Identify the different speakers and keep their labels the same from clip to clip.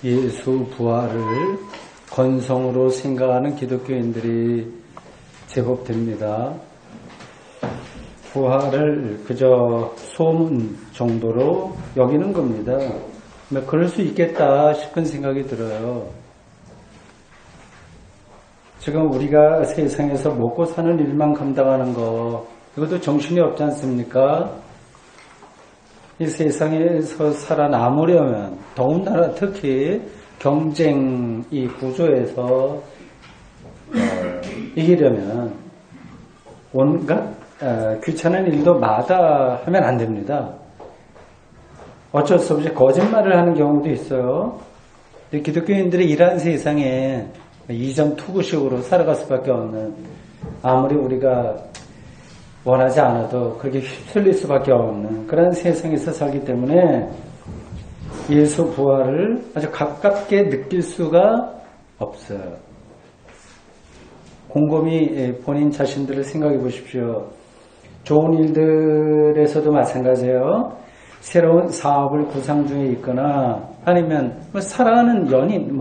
Speaker 1: 예수 부활을 건성으로 생각하는 기독교인들이 제법 됩니다. 부활을 그저 소문 정도로 여기는 겁니다. 그럴 수 있겠다 싶은 생각이 들어요. 지금 우리가 세상에서 먹고 사는 일만 감당하는 거, 이것도 정신이 없지 않습니까? 이 세상에서 살아남으려면, 더군다나 특히 경쟁 이 구조에서 이기려면 온갖 귀찮은 일도 마다하면 안 됩니다. 어쩔 수 없이 거짓말을 하는 경우도 있어요. 기독교인들이 이러한 세상에 이전 투구식으로 살아갈 수밖에 없는, 아무리 우리가 원하지 않아도 그렇게 휩쓸릴 수밖에 없는 그런 세상에서 살기 때문에 예수 부활을 아주 가깝게 느낄 수가 없어요. 곰곰이 본인 자신들을 생각해 보십시오. 좋은 일들에서도 마찬가지예요. 새로운 사업을 구상 중에 있거나 아니면 사랑하는 연인,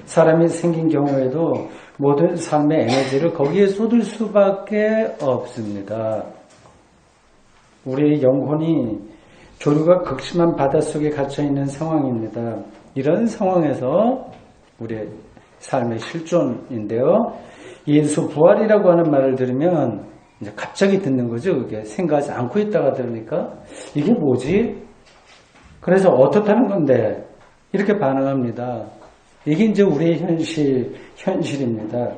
Speaker 1: 사람이 생긴 경우에도 모든 삶의 에너지를 거기에 쏟을 수밖에 없습니다. 우리의 영혼이 조류가 극심한 바닷속에 갇혀있는 상황입니다. 이런 상황에서 우리의 삶의 실존인데요. 예수 부활이라고 하는 말을 들으면 이제 갑자기 듣는 거죠. 그게 생각하지 않고 있다가 들으니까 이게 뭐지? 그래서 어떻다는 건데 이렇게 반응합니다. 이게 이제 우리의 현실입니다.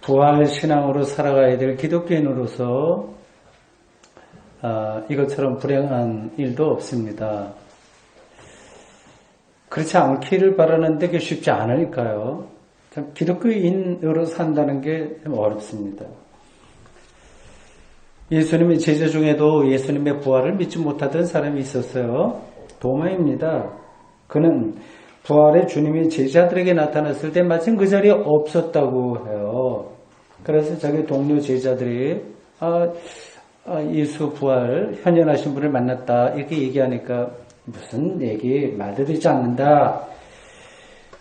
Speaker 1: 부활 신앙으로 살아가야 될 기독교인으로서 이것처럼 불행한 일도 없습니다. 그렇지 않기를 바라는데 그게 쉽지 않으니까요. 참 기독교인으로 산다는 게 좀 어렵습니다. 예수님의 제자 중에도 예수님의 부활을 믿지 못하던 사람이 있었어요. 도마입니다. 그는 부활의 주님이 제자들에게 나타났을 때 마침 그 자리에 없었다고 해요. 그래서 자기 동료 제자들이 예수 부활 현현하신 분을 만났다 이렇게 얘기하니까 무슨 얘기 말도 되지 않는다.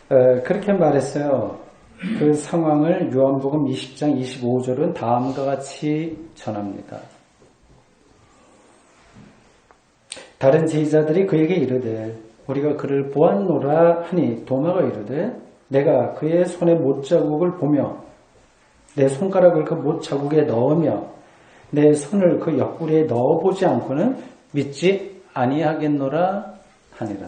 Speaker 1: 그렇게 말했어요. 그 상황을 요한복음 20장 25절은 다음과 같이 전합니다. 다른 제자들이 그에게 이르되 우리가 그를 보았노라 하니 도마가 이르되 내가 그의 손에 못자국을 보며 내 손가락을 그 못자국에 넣으며 내 손을 그 옆구리에 넣어보지 않고는 믿지 아니하겠노라 하니라.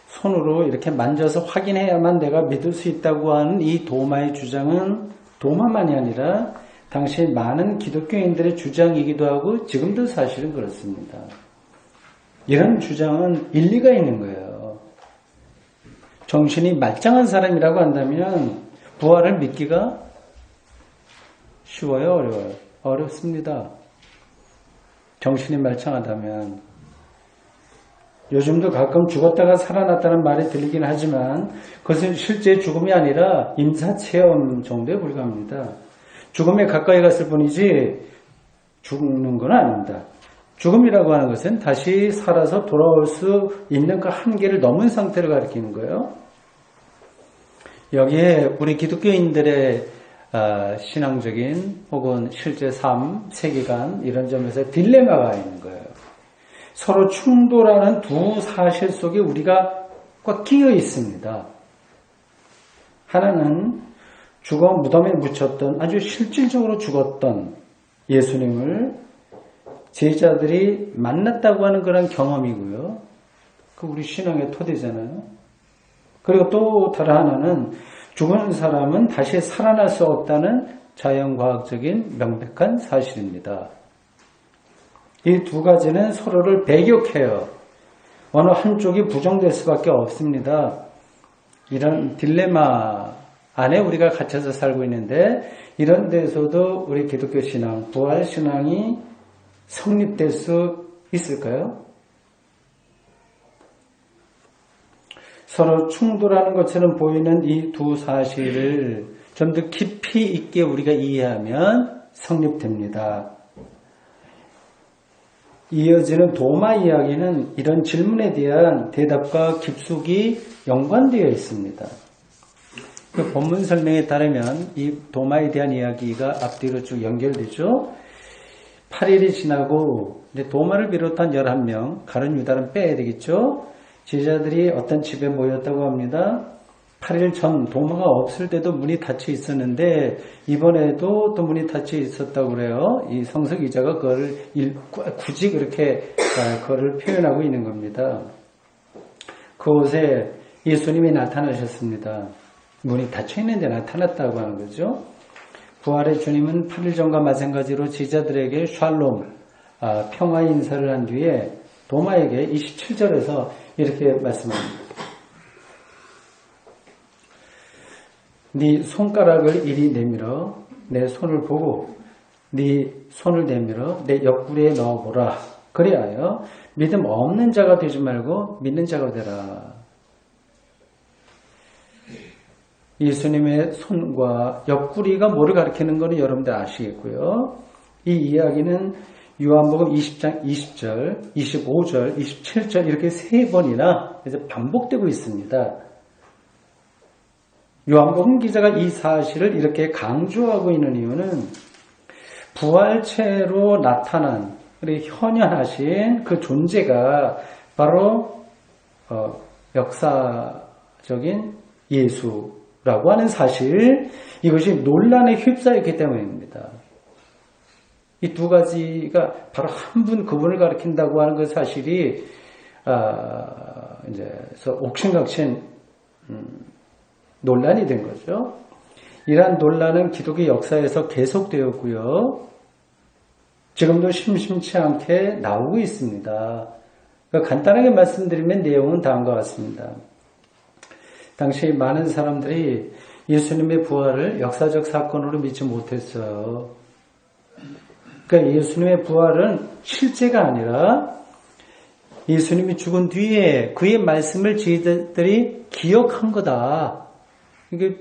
Speaker 1: 손으로 이렇게 만져서 확인해야만 내가 믿을 수 있다고 하는 이 도마의 주장은 도마만이 아니라 당시 많은 기독교인들의 주장이기도 하고 지금도 사실은 그렇습니다. 이런 주장은 일리가 있는 거예요. 정신이 말짱한 사람이라고 한다면 부활을 믿기가 쉬워요, 어려워요? 어렵습니다. 정신이 말짱하다면. 요즘도 가끔 죽었다가 살아났다는 말이 들리긴 하지만 그것은 실제 죽음이 아니라 임사체험 정도에 불과합니다. 죽음에 가까이 갔을 뿐이지 죽는 건 아닙니다. 죽음이라고 하는 것은 다시 살아서 돌아올 수 있는 그 한계를 넘은 상태를 가리키는 거예요. 여기에 우리 기독교인들의 신앙적인 혹은 실제 삶, 세계관 이런 점에서 딜레마가 있는 거예요. 서로 충돌하는 두 사실 속에 우리가 꽉 끼어 있습니다. 하나는 죽어 무덤에 묻혔던 아주 실질적으로 죽었던 예수님을 제자들이 만났다고 하는 그런 경험이고요. 그 우리 신앙의 토대잖아요. 그리고 또 다른 하나는 죽은 사람은 다시 살아날 수 없다는 자연과학적인 명백한 사실입니다. 이 두 가지는 서로를 배격해요. 어느 한쪽이 부정될 수밖에 없습니다. 이런 딜레마 안에 우리가 갇혀서 살고 있는데 이런 데서도 우리 기독교 신앙, 부활 신앙이 성립될 수 있을까요? 서로 충돌하는 것처럼 보이는 이 두 사실을 좀 더 깊이 있게 우리가 이해하면 성립됩니다. 이어지는 도마 이야기는 이런 질문에 대한 대답과 깊숙이 연관되어 있습니다. 그 본문 설명에 따르면 이 도마에 대한 이야기가 앞뒤로 쭉 연결되죠. 8일이 지나고 이제 도마를 비롯한 11명, 가룟 유다는 빼야 되겠죠. 제자들이 어떤 집에 모였다고 합니다. 8일 전 도마가 없을 때도 문이 닫혀 있었는데 이번에도 또 문이 닫혀 있었다고 그래요. 이 성서 기자가 그거를 굳이 그렇게 그거를 표현하고 있는 겁니다. 그곳에 예수님이 나타나셨습니다. 문이 닫혀 있는데 나타났다고 하는 거죠. 부활의 주님은 8일 전과 마찬가지로 제자들에게 샬롬, 평화 인사를 한 뒤에 도마에게 27절에서 이렇게 말씀합니다. 네 손가락을 이리 내밀어 내 손을 보고 네 손을 내밀어 내 옆구리에 넣어보라. 그리하여 믿음 없는 자가 되지 말고 믿는 자가 되라. 예수님의 손과 옆구리가 뭐를 가리키는 것은 여러분들 아시겠고요. 이 이야기는 요한복음 20장 20절, 25절, 27절 이렇게 3번이나 반복되고 있습니다. 요한복음 기자가 이 사실을 이렇게 강조하고 있는 이유는 부활체로 나타난 현현하신 그 존재가 바로 역사적인 예수라고 하는 사실, 이것이 논란에 휩싸였기 때문입니다. 이 두 가지가 바로 한 분 그분을 가리킨다고 하는 그 사실이 이제 옥신각신 논란이 된 거죠. 이러한 논란은 기독의 역사에서 계속되었고요. 지금도 심심치 않게 나오고 있습니다. 간단하게 말씀드리면 내용은 다음과 같습니다. 당시 많은 사람들이 예수님의 부활을 역사적 사건으로 믿지 못했어요. 그러니까 예수님의 부활은 실제가 아니라 예수님이 죽은 뒤에 그의 말씀을 저희들이 기억한 거다. 이게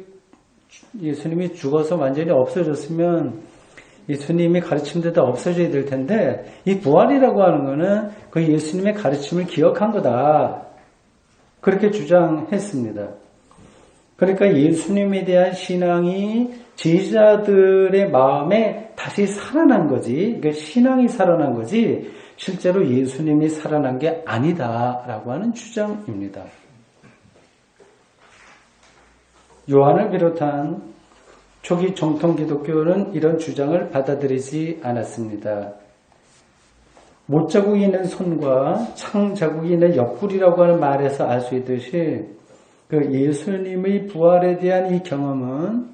Speaker 1: 예수님이 죽어서 완전히 없어졌으면 예수님이 가르침도 다 없어져야 될 텐데 이 부활이라고 하는 거는 그 예수님의 가르침을 기억한 거다. 그렇게 주장했습니다. 그러니까 예수님에 대한 신앙이 제자들의 마음에 다시 살아난 거지. 그러니까 신앙이 살아난 거지 실제로 예수님이 살아난 게 아니다라고 하는 주장입니다. 요한을 비롯한 초기 정통 기독교는 이런 주장을 받아들이지 않았습니다. 못자국이 있는 손과 창자국이 있는 옆구리라고 하는 말에서 알 수 있듯이 그 예수님의 부활에 대한 이 경험은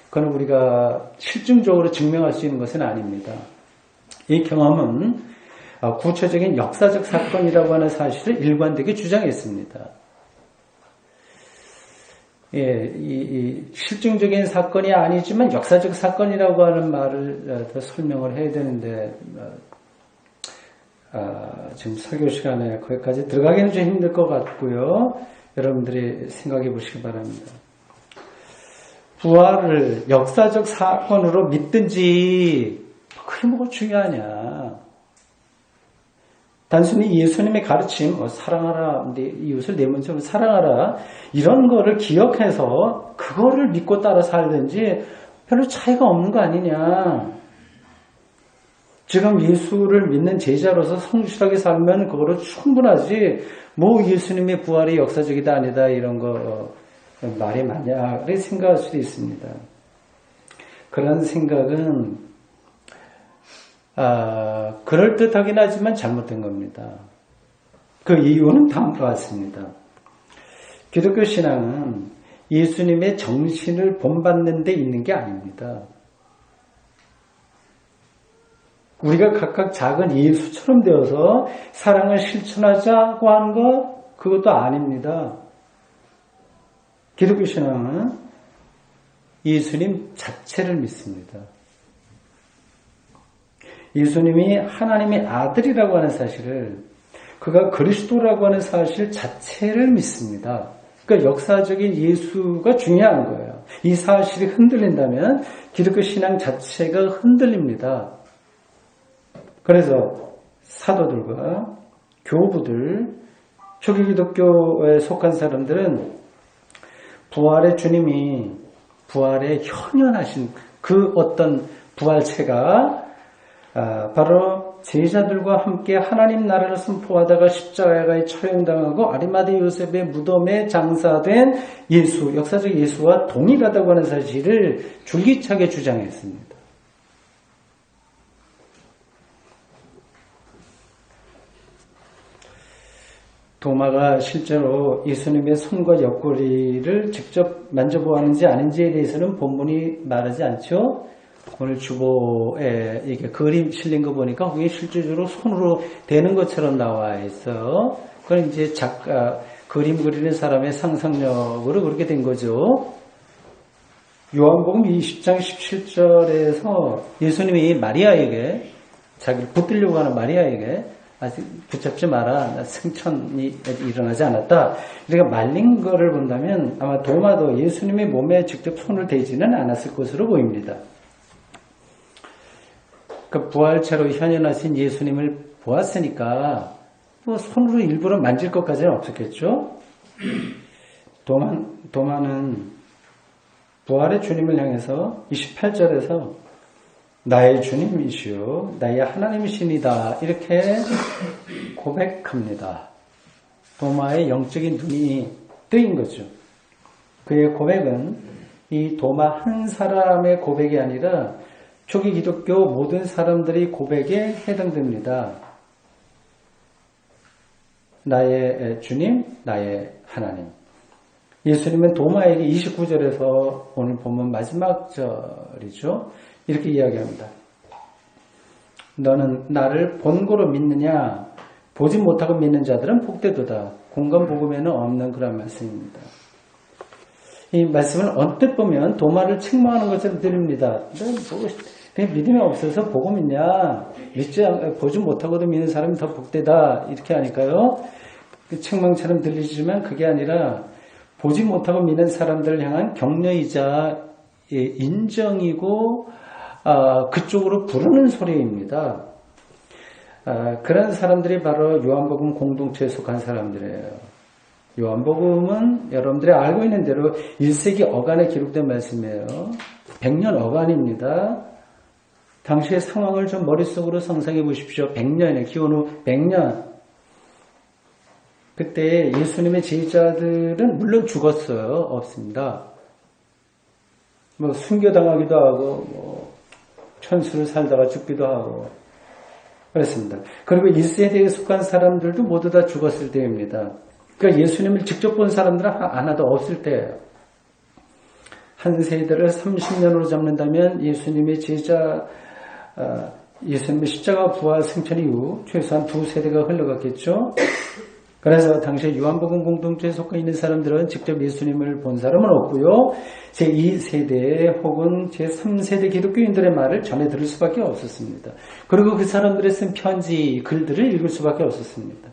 Speaker 1: 그건 우리가 실증적으로 증명할 수 있는 것은 아닙니다. 이 경험은 구체적인 역사적 사건이라고 하는 사실을 일관되게 주장했습니다. 예, 이 실증적인 사건이 아니지만 역사적 사건이라고 하는 말을 더 설명을 해야 되는데 지금 설교 시간에 거기까지 들어가기는 좀 힘들 것 같고요. 여러분들이 생각해 보시기 바랍니다. 부활을 역사적 사건으로 믿든지 그게 뭐가 중요하냐. 단순히 예수님의 가르침, 사랑하라, 내 이웃을 내 몸처럼 사랑하라, 이런 거를 기억해서 그거를 믿고 따라 살든지 별로 차이가 없는 거 아니냐. 지금 예수를 믿는 제자로서 성실하게 살면 그거로 충분하지, 뭐 예수님의 부활이 역사적이다 아니다 이런 거 말이 맞냐 그렇게 생각할 수도 있습니다. 그런 생각은 그럴듯하긴 하지만 잘못된 겁니다. 그 이유는 다음과 같습니다. 기독교 신앙은 예수님의 정신을 본받는 데 있는 게 아닙니다. 우리가 각각 작은 예수처럼 되어서 사랑을 실천하자고 하는 것, 그것도 아닙니다. 기독교 신앙은 예수님 자체를 믿습니다. 예수님이 하나님의 아들이라고 하는 사실을, 그가 그리스도라고 하는 사실 자체를 믿습니다. 그러니까 역사적인 예수가 중요한 거예요. 이 사실이 흔들린다면 기독교 신앙 자체가 흔들립니다. 그래서 사도들과 교부들, 초기 기독교에 속한 사람들은 부활의 주님이 부활에 현현하신 그 어떤 부활체가 바로 제자들과 함께 하나님 나라를 선포하다가 십자가에 처형당하고 아리마대 요셉의 무덤에 장사된 예수, 역사적 예수와 동일하다고 하는 사실을 줄기차게 주장했습니다. 도마가 실제로 예수님의 손과 옆구리를 직접 만져보았는지 아닌지에 대해서는 본문이 말하지 않죠. 오늘 주보에 이게 그림 실린 거 보니까 그게 실질적으로 손으로 대는 것처럼 나와 있어요. 그건 이제 작가, 그림 그리는 사람의 상상력으로 그렇게 된 거죠. 요한복음 20장 17절에서 예수님이 마리아에게, 자기를 붙들려고 하는 마리아에게 아직 붙잡지 마라. 나 승천이 일어나지 않았다. 우리가 말린 거를 본다면 아마 도마도 예수님의 몸에 직접 손을 대지는 않았을 것으로 보입니다. 그 부활체로 현현하신 예수님을 보았으니까 뭐 손으로 일부러 만질 것까지는 없었겠죠. 도마는 부활의 주님을 향해서 28절에서 나의 주님이시오 나의 하나님이시니다 이렇게 고백합니다. 도마의 영적인 눈이 뜨인 거죠. 그의 고백은 이 도마 한 사람의 고백이 아니라 초기 기독교 모든 사람들의 고백에 해당됩니다. 나의 주님, 나의 하나님. 예수님은 도마에게 29절에서 오늘 보면 마지막 절이죠. 이렇게 이야기합니다. 너는 나를 본고로 믿느냐? 보지 못하고 믿는 자들은 복되도다. 공간복음에는 없는 그런 말씀입니다. 이 말씀을 언뜻 보면 도마를 책망하는 것처럼 들립니다. 그냥 믿음이 없어서 보고 믿냐? 보지 못하고도 믿는 사람이 더 복되다. 이렇게 하니까요. 그 책망처럼 들리지만 그게 아니라 보지 못하고 믿는 사람들을 향한 격려이자 인정이고 그쪽으로 부르는 소리입니다. 그런 사람들이 바로 요한복음 공동체에 속한 사람들이에요. 요한복음은 여러분들이 알고 있는 대로 1세기 어간에 기록된 말씀이에요. 100년 어간입니다. 당시의 상황을 좀 머릿속으로 상상해 보십시오. 100년에 기원 후 100년. 그때 예수님의 제자들은 물론 죽었어요. 없습니다. 뭐 순교당하기도 하고 천수를 살다가 죽기도 하고 그렇습니다. 그리고 1세대에 속한 사람들도 모두 다 죽었을 때입니다. 그러니까 예수님을 직접 본 사람들은 하나도 없을 때예요. 한 세대를 30년으로 잡는다면 예수님의 예수님의 십자가 부활 승천 이후 최소한 2세대가 흘러갔겠죠. 그래서 당시에 요한복음 공동체에 속해 있는 사람들은 직접 예수님을 본 사람은 없고요. 제2세대 혹은 제3세대 기독교인들의 말을 전해 들을 수밖에 없었습니다. 그리고 그 사람들이 쓴 편지, 글들을 읽을 수밖에 없었습니다.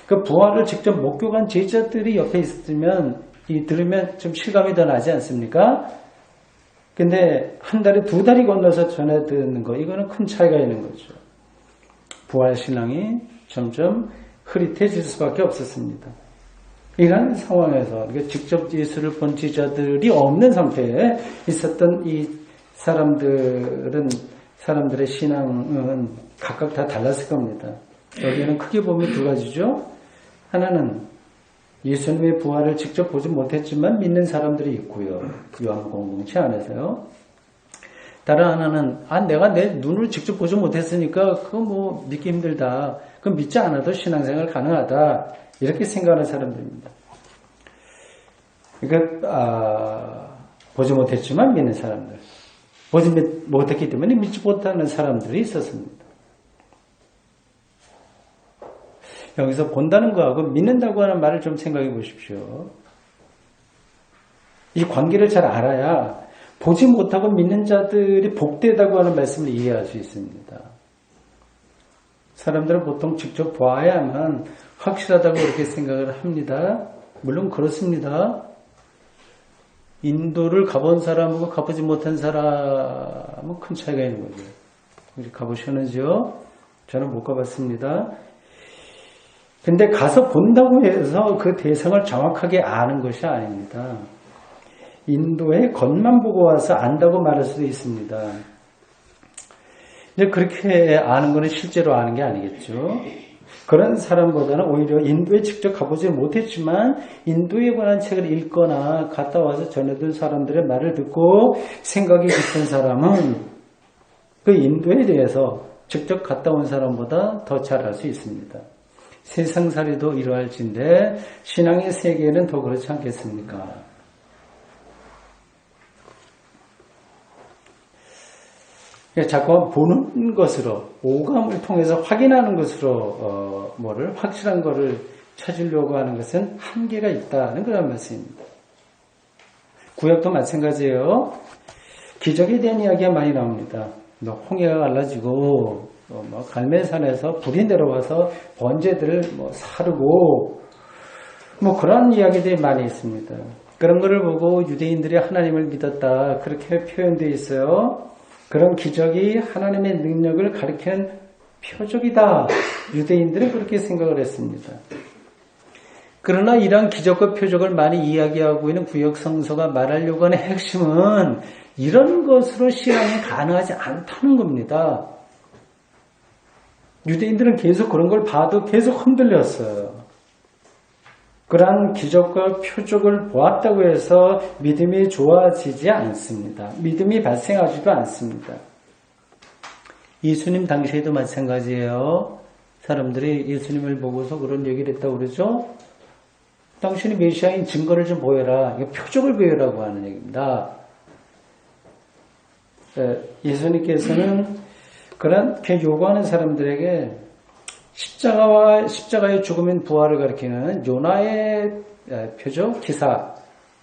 Speaker 1: 그 부활을 직접 목격한 제자들이 옆에 있으면 들으면 좀 실감이 더 나지 않습니까? 근데 한 달에 2달이 건너서 전해 듣는 거, 이거는 큰 차이가 있는 거죠. 부활 신앙이 점점 흐릿해질 수밖에 없었습니다. 이런 상황에서 직접 예수를 본 제자들이 없는 상태에 있었던 이 사람들의 신앙은 각각 다 달랐을 겁니다. 여기에는 크게 보면 2가지죠. 하나는 예수님의 부활을 직접 보지 못했지만 믿는 사람들이 있고요. 요한 공동체 안에서요. 다른 하나는 내가 내 눈을 직접 보지 못했으니까 그거 뭐 믿기 힘들다. 그럼 믿지 않아도 신앙생활 가능하다. 이렇게 생각하는 사람들입니다. 그러니까 보지 못했지만 믿는 사람들. 보지 못했기 때문에 믿지 못하는 사람들이 있었습니다. 여기서 본다는 거하고 믿는다고 하는 말을 좀 생각해 보십시오. 이 관계를 잘 알아야 보지 못하고 믿는 자들이 복되다고 하는 말씀을 이해할 수 있습니다. 사람들은 보통 직접 봐야만 확실하다고 그렇게 생각을 합니다. 물론 그렇습니다. 인도를 가본 사람하고 가보지 못한 사람은 큰 차이가 있는 거죠. 우리 가보셨는지요? 저는 못 가봤습니다. 근데 가서 본다고 해서 그 대상을 정확하게 아는 것이 아닙니다. 인도의 겉만 보고 와서 안다고 말할 수도 있습니다. 근데 그렇게 아는 것은 실제로 아는 게 아니겠죠. 그런 사람보다는 오히려 인도에 직접 가보지 못했지만 인도에 관한 책을 읽거나 갔다 와서 전해둔 사람들의 말을 듣고 생각이 깊은 사람은 그 인도에 대해서 직접 갔다 온 사람보다 더 잘 알 수 있습니다. 세상살이도 이러할진데 신앙의 세계는 더 그렇지 않겠습니까? 자꾸 보는 것으로 오감을 통해서 확인하는 것으로 확실한 것을 찾으려고 하는 것은 한계가 있다는 그런 말씀입니다. 구약도 마찬가지예요. 기적에 대한 이야기가 많이 나옵니다. 홍해가 갈라지고 갈멜산에서 불이 내려와서 번제들을 사르고 그런 이야기들이 많이 있습니다. 그런 것을 보고 유대인들이 하나님을 믿었다 그렇게 표현되어 있어요. 그런 기적이 하나님의 능력을 가리키는 표적이다. 유대인들은 그렇게 생각을 했습니다. 그러나 이러한 기적과 표적을 많이 이야기하고 있는 구약 성서가 말하려고 하는 핵심은 이런 것으로 신앙이 가능하지 않다는 겁니다. 유대인들은 계속 그런 걸 봐도 계속 흔들렸어요. 그러한 기적과 표적을 보았다고 해서 믿음이 좋아지지 않습니다. 믿음이 발생하지도 않습니다. 예수님 당시에도 마찬가지예요. 사람들이 예수님을 보고서 그런 얘기를 했다고 그러죠. 당신이 메시아인 증거를 좀 보여라. 이거 표적을 보여라고 하는 얘기입니다. 예수님께서는 그렇게 요구하는 사람들에게 십자가의 죽음인 부활을 가리키는 요나의 표적, 기사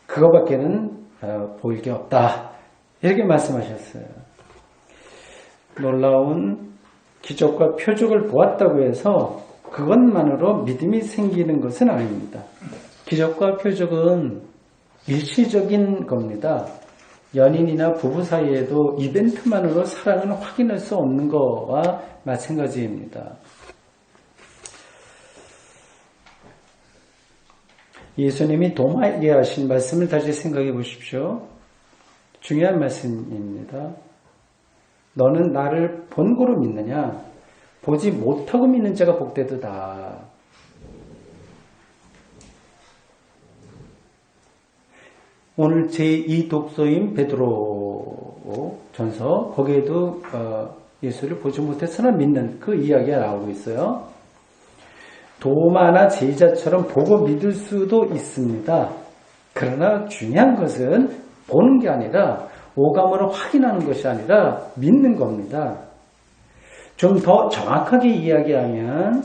Speaker 1: 그거밖에는 보일 게 없다. 이렇게 말씀하셨어요. 놀라운 기적과 표적을 보았다고 해서 그것만으로 믿음이 생기는 것은 아닙니다. 기적과 표적은 일시적인 겁니다. 연인이나 부부 사이에도 이벤트만으로 사랑은 확인할 수 없는 것과 마찬가지입니다. 예수님이 도마에게 하신 말씀을 다시 생각해 보십시오. 중요한 말씀입니다. 너는 나를 본고로 믿느냐? 보지 못하고 믿는 자가 복되도다. 오늘 제2 독서인 베드로 전서 거기에도 예수를 보지 못했으나 믿는 그 이야기가 나오고 있어요. 도마나 제자처럼 보고 믿을 수도 있습니다. 그러나 중요한 것은 보는 게 아니라 오감으로 확인하는 것이 아니라 믿는 겁니다. 좀 더 정확하게 이야기하면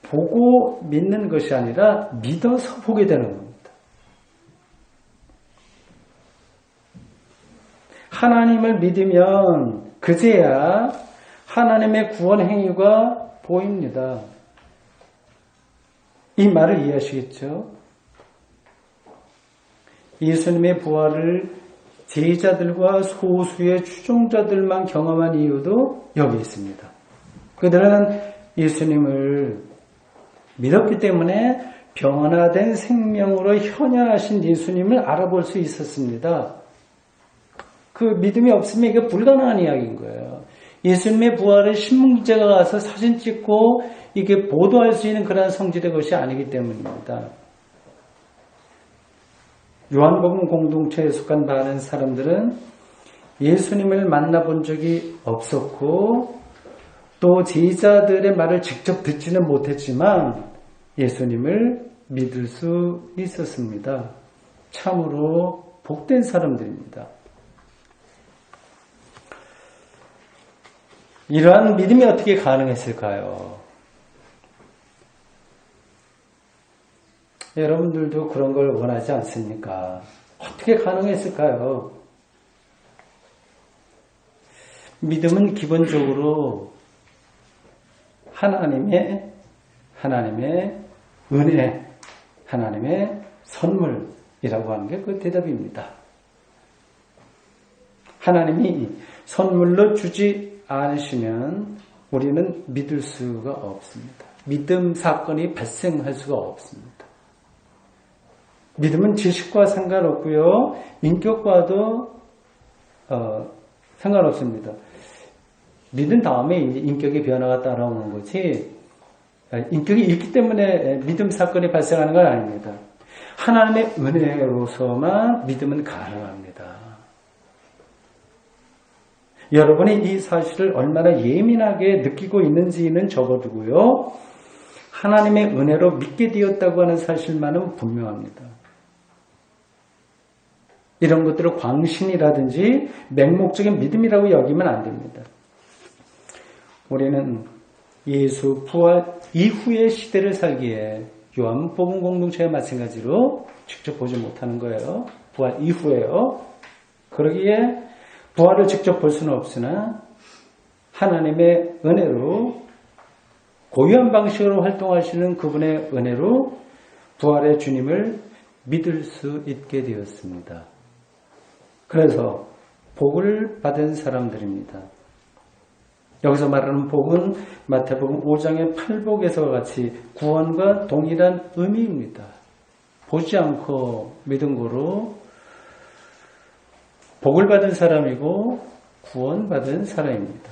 Speaker 1: 보고 믿는 것이 아니라 믿어서 보게 되는 겁니다. 하나님을 믿으면 그제야 하나님의 구원 행위가 보입니다. 이 말을 이해하시겠죠? 예수님의 부활을 제자들과 소수의 추종자들만 경험한 이유도 여기 있습니다. 그들은 예수님을 믿었기 때문에 변화된 생명으로 현현하신 예수님을 알아볼 수 있었습니다. 그 믿음이 없으면 이게 불가능한 이야기인 거예요. 예수님의 부활을 신문기자가 가서 사진 찍고 이게 보도할 수 있는 그런 성질의 것이 아니기 때문입니다. 요한복음 공동체에 속한 많은 사람들은 예수님을 만나본 적이 없었고 또 제자들의 말을 직접 듣지는 못했지만 예수님을 믿을 수 있었습니다. 참으로 복된 사람들입니다. 이러한 믿음이 어떻게 가능했을까요? 여러분들도 그런 걸 원하지 않습니까? 어떻게 가능했을까요? 믿음은 기본적으로 하나님의 은혜, 하나님의 선물이라고 하는 게 그 대답입니다. 하나님이 선물로 주지 않으시면 우리는 믿을 수가 없습니다. 믿음 사건이 발생할 수가 없습니다. 믿음은 지식과 상관없고요. 인격과도 상관없습니다. 믿은 다음에 이제 인격의 변화가 따라오는 거지, 인격이 있기 때문에 믿음 사건이 발생하는 건 아닙니다. 하나님의 은혜로서만 믿음은 가능합니다. 여러분이 이 사실을 얼마나 예민하게 느끼고 있는지는 접어두고요. 하나님의 은혜로 믿게 되었다고 하는 사실만은 분명합니다. 이런 것들을 광신이라든지 맹목적인 믿음이라고 여기면 안 됩니다. 우리는 예수 부활 이후의 시대를 살기에 요한복음 공동체와 마찬가지로 직접 보지 못하는 거예요. 부활 이후에요. 그러기에 부활을 직접 볼 수는 없으나 하나님의 은혜로 고유한 방식으로 활동하시는 그분의 은혜로 부활의 주님을 믿을 수 있게 되었습니다. 그래서 복을 받은 사람들입니다. 여기서 말하는 복은 마태복음 5장의 팔복에서와 같이 구원과 동일한 의미입니다. 보지 않고 믿은 거로 복을 받은 사람이고 구원받은 사람입니다.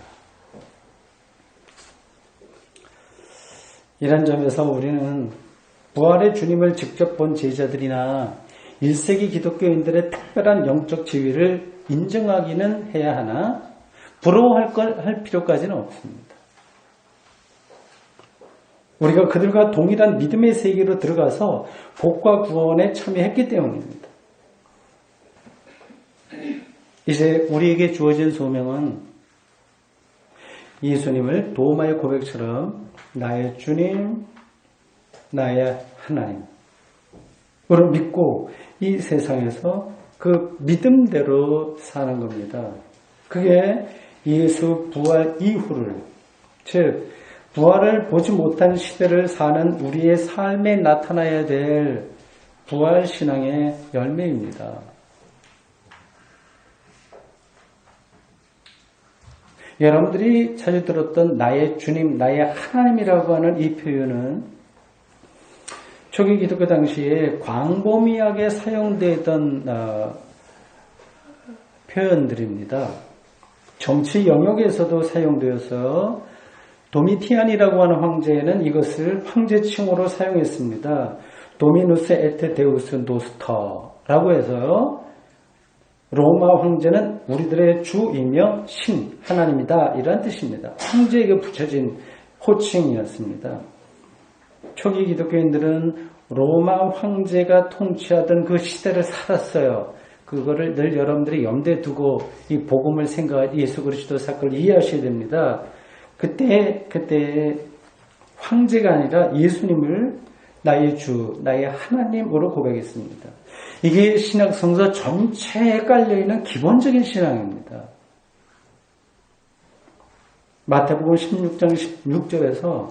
Speaker 1: 이런 점에서 우리는 부활의 주님을 직접 본 제자들이나 1세기 기독교인들의 특별한 영적 지위를 인정하기는 해야 하나 부러워할 필요까지는 없습니다. 우리가 그들과 동일한 믿음의 세계로 들어가서 복과 구원에 참여했기 때문입니다. 이제 우리에게 주어진 소명은 예수님을 도마의 고백처럼 나의 주님, 나의 하나님으로 믿고 이 세상에서 그 믿음대로 사는 겁니다. 그게 예수 부활 이후를, 즉 부활을 보지 못한 시대를 사는 우리의 삶에 나타나야 될 부활 신앙의 열매입니다. 여러분들이 자주 들었던 나의 주님, 나의 하나님이라고 하는 이 표현은 초기 기독교 당시에 광범위하게 사용되던 표현들입니다. 정치 영역에서도 사용되어서 도미티안이라고 하는 황제는 이것을 황제칭호로 사용했습니다. 도미누스 에테 데우스 노스터라고 해서요. 로마 황제는 우리들의 주이며 신, 하나님이다. 이런 뜻입니다. 황제에게 붙여진 호칭이었습니다. 초기 기독교인들은 로마 황제가 통치하던 그 시대를 살았어요. 그거를 늘 여러분들이 염두에 두고 이 복음을 생각할 예수 그리스도 사건을 이해하셔야 됩니다. 그때 황제가 아니라 예수님을 나의 주, 나의 하나님으로 고백했습니다. 이게 신약 성서 전체에 깔려있는 기본적인 신앙입니다. 마태복음 16장 16절에서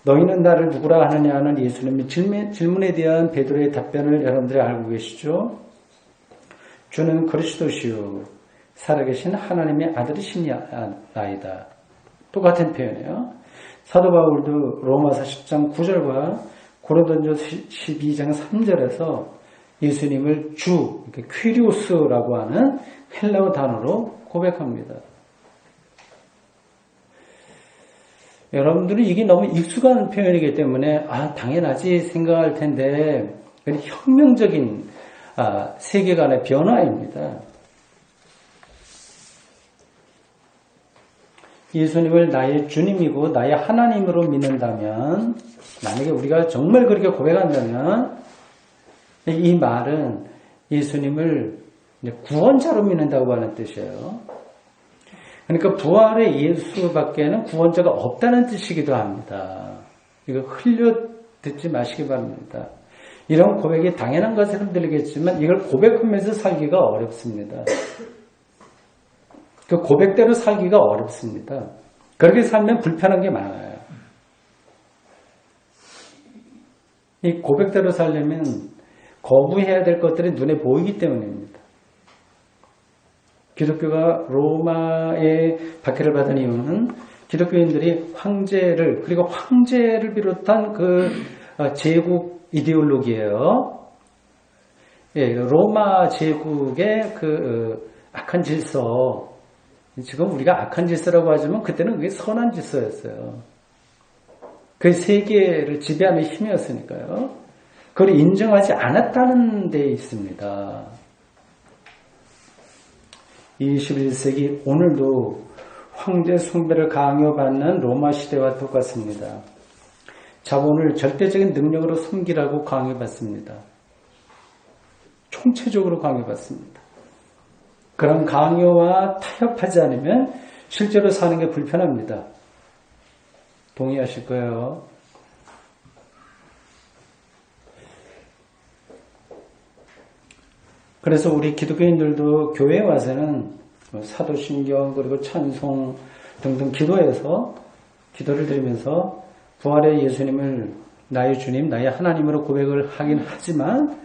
Speaker 1: 너희는 나를 누구라 하느냐 하는 예수님의 질문에 대한 베드로의 답변을 여러분들이 알고 계시죠? 주는 그리스도시요 살아계신 하나님의 아들이시나이다. 똑같은 표현이에요. 사도 바울도 로마서 10장 9절과 고린도전서 12장 3절에서 예수님을 주, 퀴리오스라고 하는 헬라어 단어로 고백합니다. 여러분들은 이게 너무 익숙한 표현이기 때문에 당연하지 생각할 텐데 혁명적인 세계관의 변화입니다. 예수님을 나의 주님이고 나의 하나님으로 믿는다면, 만약에 우리가 정말 그렇게 고백한다면 이 말은 예수님을 구원자로 믿는다고 하는 뜻이에요. 그러니까 부활의 예수밖에는 구원자가 없다는 뜻이기도 합니다. 이거 흘려 듣지 마시기 바랍니다. 이런 고백이 당연한 것처럼 들리겠지만 이걸 고백하면서 살기가 어렵습니다. 그 고백대로 살기가 어렵습니다. 그렇게 살면 불편한 게 많아요. 이 고백대로 살려면 거부해야 될 것들이 눈에 보이기 때문입니다. 기독교가 로마의 박해를 받은 이유는 기독교인들이 황제를, 그리고 황제를 비롯한 그 제국 이데올로기예요. 예, 로마 제국의 그 악한 질서, 지금 우리가 악한 질서라고 하지만 그때는 그게 선한 질서였어요. 그 세계를 지배하는 힘이었으니까요. 그걸 인정하지 않았다는 데 있습니다. 21세기 오늘도 황제 숭배를 강요받는 로마 시대와 똑같습니다. 자본을 절대적인 능력으로 섬기라고 강요받습니다. 총체적으로 강요받습니다. 그런 강요와 타협하지 않으면 실제로 사는 게 불편합니다. 동의하실 거예요. 그래서 우리 기독교인들도 교회에 와서는 사도신경 그리고 찬송 등등 기도해서 기도를 드리면서 부활의 예수님을 나의 주님, 나의 하나님으로 고백을 하긴 하지만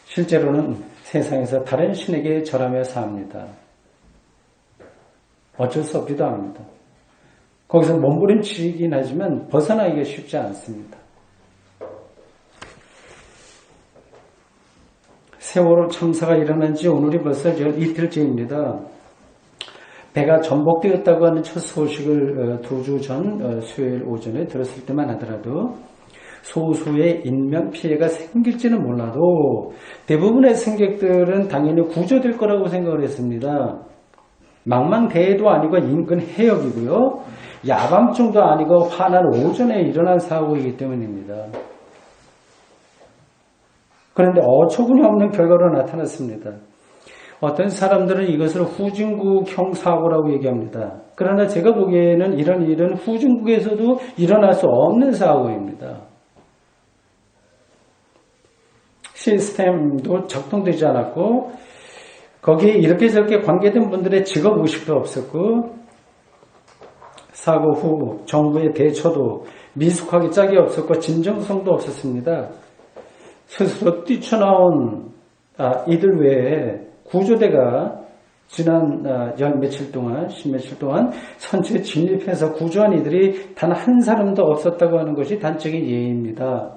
Speaker 1: 실제로는 세상에서 다른 신에게 절하며 삽니다. 어쩔 수 없기도 합니다. 거기서 몸부림치긴 하지만 벗어나기가 쉽지 않습니다. 세월호 참사가 일어난 지 오늘이 벌써 이틀째입니다. 배가 전복되었다고 하는 첫 소식을 2주 전 수요일 오전에 들었을 때만 하더라도 소수의 인명피해가 생길지는 몰라도 대부분의 승객들은 당연히 구조될 거라고 생각을 했습니다. 망망대해도 아니고 인근 해역이고요. 야밤중도 아니고 환한 오전에 일어난 사고이기 때문입니다. 그런데 어처구니 없는 결과로 나타났습니다. 어떤 사람들은 이것을 후진국형 사고라고 얘기합니다. 그러나 제가 보기에는 이런 일은 후진국에서도 일어날 수 없는 사고입니다. 시스템도 작동되지 않았고 거기에 이렇게 저렇게 관계된 분들의 직업의식도 없었고 사고 후 정부의 대처도 미숙하게 짝이 없었고 진정성도 없었습니다. 스스로 뛰쳐나온 이들 외에 구조대가 지난 십며칠 동안 선체에 진입해서 구조한 이들이 단 한 사람도 없었다고 하는 것이 단적인 예입니다.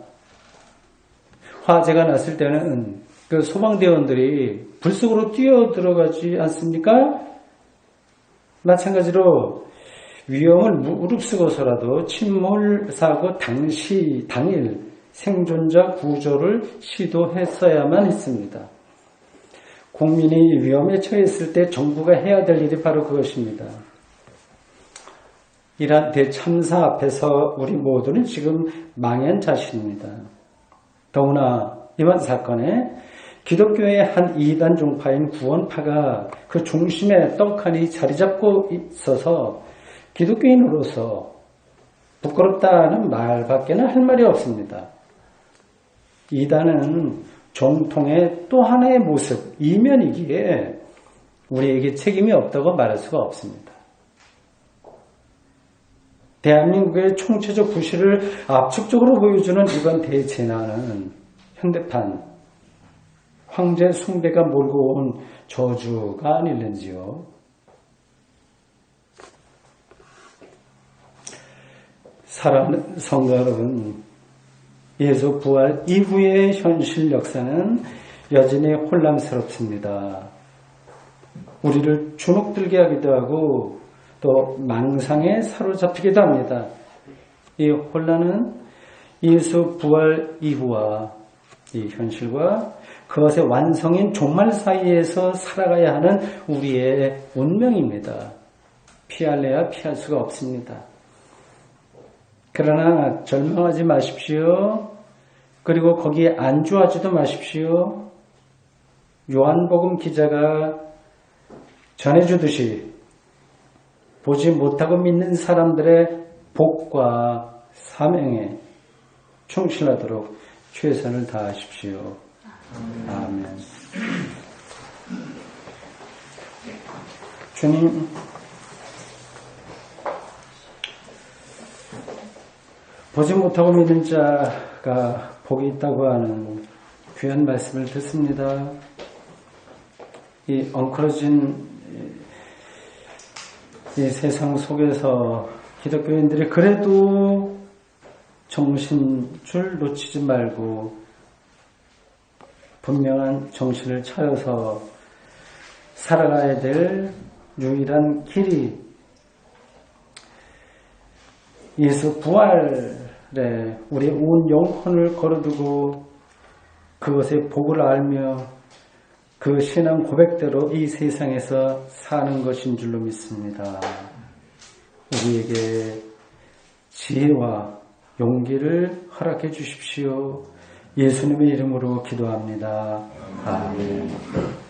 Speaker 1: 화재가 났을 때는 그 소방대원들이 불 속으로 뛰어 들어가지 않습니까? 마찬가지로 위험을 무릅쓰고서라도 침몰 사고 당일 생존자 구조를 시도했어야만 했습니다. 국민이 위험에 처했을 때 정부가 해야 될 일이 바로 그것입니다. 이러한 대참사 앞에서 우리 모두는 지금 망연자실입니다. 더구나 이번 사건에 기독교의 한 이단 종파인 구원파가 그 중심에 떡하니 자리 잡고 있어서 기독교인으로서 부끄럽다는 말밖에는 할 말이 없습니다. 이단은 정통의 또 하나의 모습, 이면이기에 우리에게 책임이 없다고 말할 수가 없습니다. 대한민국의 총체적 부실을 압축적으로 보여주는 이번 대재난은 현대판 황제 숭배가 몰고 온 저주가 아닐는지요. 사랑하는 성도 여러분, 예수 부활 이후의 현실 역사는 여전히 혼란스럽습니다. 우리를 주눅들게 하기도 하고 또 망상에 사로잡히기도 합니다. 이 혼란은 예수 부활 이후와 이 현실과 그것의 완성인 종말 사이에서 살아가야 하는 우리의 운명입니다. 피할래야 피할 수가 없습니다. 그러나 절망하지 마십시오. 그리고 거기에 안주하지도 마십시오. 요한복음 기자가 전해주듯이 보지 못하고 믿는 사람들의 복과 사명에 충실하도록 최선을 다하십시오. 아멘. 주님, 보지 못하고 믿는 자가 복이 있다고 하는 귀한 말씀을 듣습니다. 이 엉클어진 이 세상 속에서 기독교인들이 그래도 정신줄 놓치지 말고 분명한 정신을 차려서 살아가야 될 유일한 길이 예수 부활에 우리의 온 영혼을 걸어두고 그것의 복을 알며 그 신앙 고백대로 이 세상에서 사는 것인 줄로 믿습니다. 우리에게 지혜와 용기를 허락해 주십시오. 예수님의 이름으로 기도합니다. 아멘.